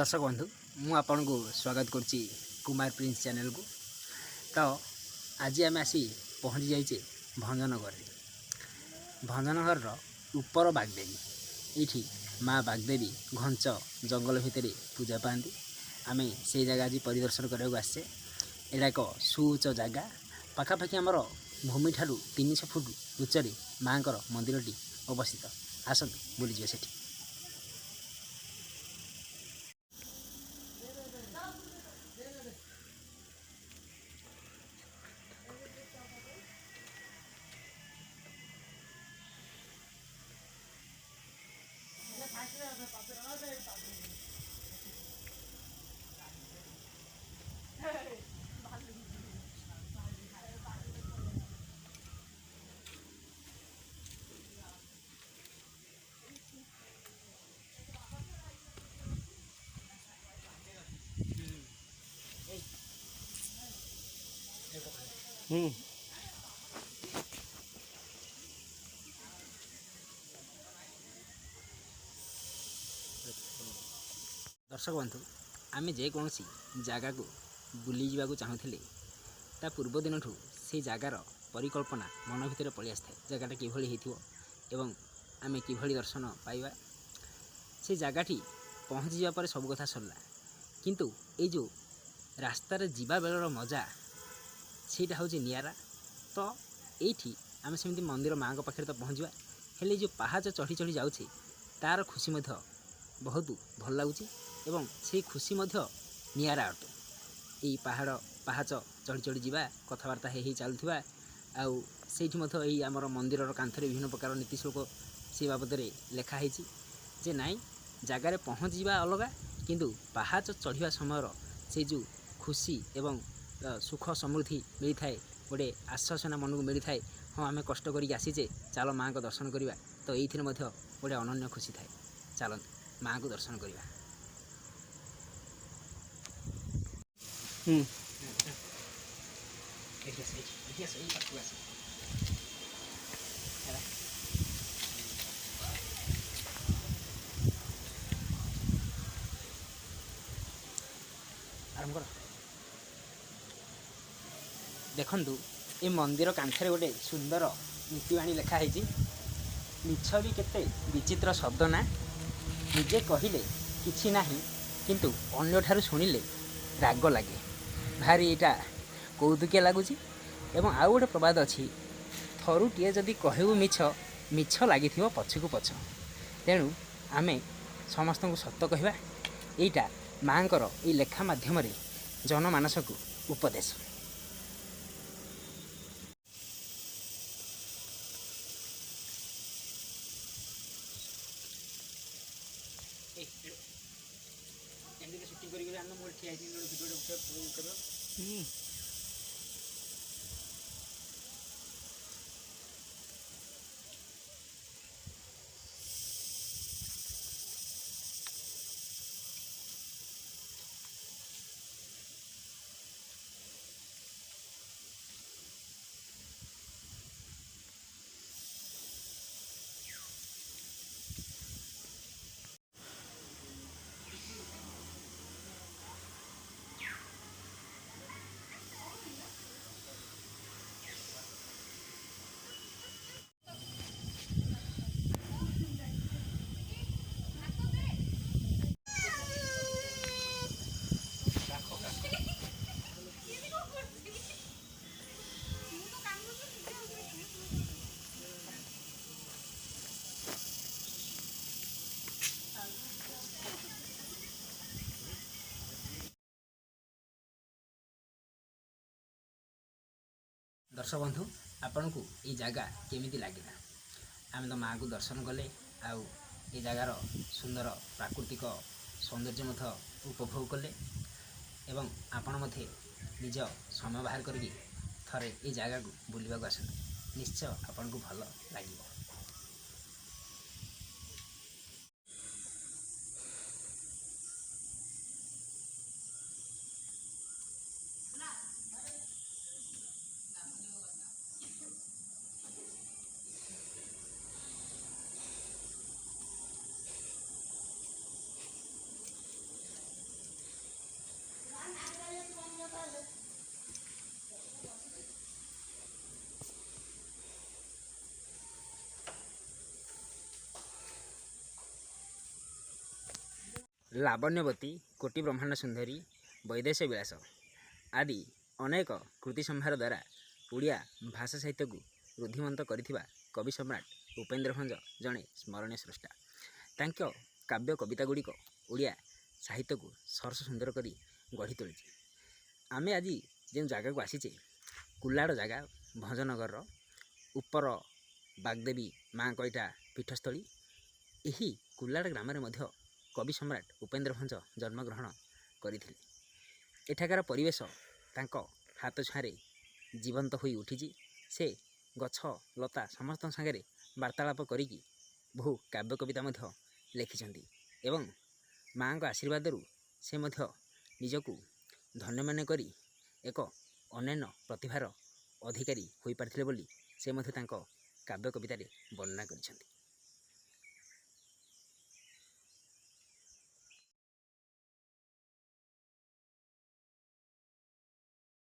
दर्शक बंधु मु आपन को स्वागत करची कुमार प्रिंस चैनल को। तो आज आम आसी पहुँची जाइए भंजनगर। भंजनगर उपर बागदेवी ये माँ बागदेवी घंच जंगल भितर पूजा पाती। आम से जगह आज परिदर्शन करने आसे। यहाँ एक सुउच्च जगह पाखापाखि आमर भूमि ठारू 300 फुट उच्चरे माँ मंदिरटी अवस्थित। आसतु बुलीजे सेठी। दर्शक बंधु आम जेकोसी जगह को बुली जावाक चाहूले ता पूर्व दिन से जगार परिकल्पना मन भितर पलि आसए। जगटा किभली एवं आम किभली दर्शन पाइबा से जगहटी पहुँची जावा पर सब कथा सरला। किंतु ये जो रास्तार जीवा बेलर मजा सेटा हूँ निरा। तो ये आम सेमती मंदिर माँ पाखे तो पहुँचवा हेले जो पहाच चढ़ी चढ़ी जाऊे तार खुशी बहुत भल लगुच एवं से खुशी निरा अटे। ये पहाड़ पहाच चढ़ी चढ़ी जावा कथबार्ता हो चलुवा आउ से आमर मंदिर कांथरे विभिन्न प्रकार नीति श्लोक से बाबद लिखाही जे नाई जगार पहुँच जा अलग किंतु पहाच चढ़ा समय से जो खुशी एवं सुख समृद्धि मिलता है गोटे आश्वासना मन को मिलता है। हाँ आम कष्ट करके आसीचे चलो माँ को दर्शन करवा। तो ये गोटे अनन्य खुशी थाए। चलते माँ को दर्शन करवा। आरंभ कर देखु ये मंदिर कांथरे गोटे सुंदर नीतिवाणी लिखाही। मिछ भी केते विचित्र शब्द ना निजे कहले किछि नाही किंतु अन्य ठारू शुणिले राग लगे भारी यहाँ कौतुकिया लगुच। एवं आउ गोटे प्रबाद अच्छी थरुटीए जदि कहबू मिछ मिछ लगी पछकू पछ। तेणु आमे समस्त को सत्य कहवा। यहाँ माँ ये लेखा मध्यम जनमानस को उपदेश। दर्शक बंधु आपण को ये जगह केमिति लगिला? आम तो माँ को दर्शन कले आउ ये जगार सुंदर प्राकृतिक सौंदर्य उपभोग कले एवं आपण निज समय बाहर करके थरे ये जगह को बुलवाक आसतु। निश्चय आपण को भल लगे। ଲାବଣ୍ୟବତୀ, କୋଟି ବ୍ରହ୍ମାଣ୍ଡ ସୁନ୍ଦରୀ, ବୈଦେଶ ବିଳାସ ଆଦି ଅନେକ କୃତି ସମ୍ଭାର ଦ୍ୱାରା ଓଡ଼ିଆ ଭାଷା ସାହିତ୍ୟକୁ ରୁଦ୍ଧିମନ୍ତ କରିଥିବା କବି ସମ୍ରାଟ ଉପେନ୍ଦ୍ର ଭଞ୍ଜ ଜଣେ ସ୍ମରଣୀୟ ସ୍ରଷ୍ଟା। ତାଙ୍କ କାବ୍ୟ କବିତା ଗୁଡ଼ିକ ଓଡ଼ିଆ ସାହିତ୍ୟକୁ ସରସ ସୁନ୍ଦର କରି ଗଢ଼ି ତୋଳିଛି। ଆମେ ଆଜି ଯେଉଁ ଜାଗାକୁ ଆସିଛେ, କୁଲାଡ଼ ଜାଗା, ଭଞ୍ଜନଗରର ଉପର ବାଗଦେବୀ ମାଆଙ୍କ ଏଇଟା ପୀଠସ୍ଥଳୀ। ଏହି କୁଲାଡ଼ ଗ୍ରାମରେ ମଧ୍ୟ କବି ସମ୍ରାଟ ଉପେନ୍ଦ୍ର ଭଞ୍ଜ ଜନ୍ମଗ୍ରହଣ କରିଥିଲେ। ଏଠାକାର ପରିବେଶ ତାଙ୍କ ହାତ ଛୁଆଁରେ ଜୀବନ୍ତ ହୋଇ ଉଠିଛି। ସେ ଗଛ ଲତା ସମସ୍ତଙ୍କ ସାଙ୍ଗରେ ବାର୍ତ୍ତାଳାପ କରିକି ବହୁ କାବ୍ୟ କବିତା ମଧ୍ୟ ଲେଖିଛନ୍ତି ଏବଂ ମାଆଙ୍କ ଆଶୀର୍ବାଦରୁ ସେ ମଧ୍ୟ ନିଜକୁ ଧନ୍ୟ ମନେ କରି ଏକ ଅନନ୍ୟ ପ୍ରତିଭାର ଅଧିକାରୀ ହୋଇପାରିଥିଲେ ବୋଲି ସେ ମଧ୍ୟ ତାଙ୍କ କାବ୍ୟ କବିତାରେ ବର୍ଣ୍ଣନା କରିଛନ୍ତି।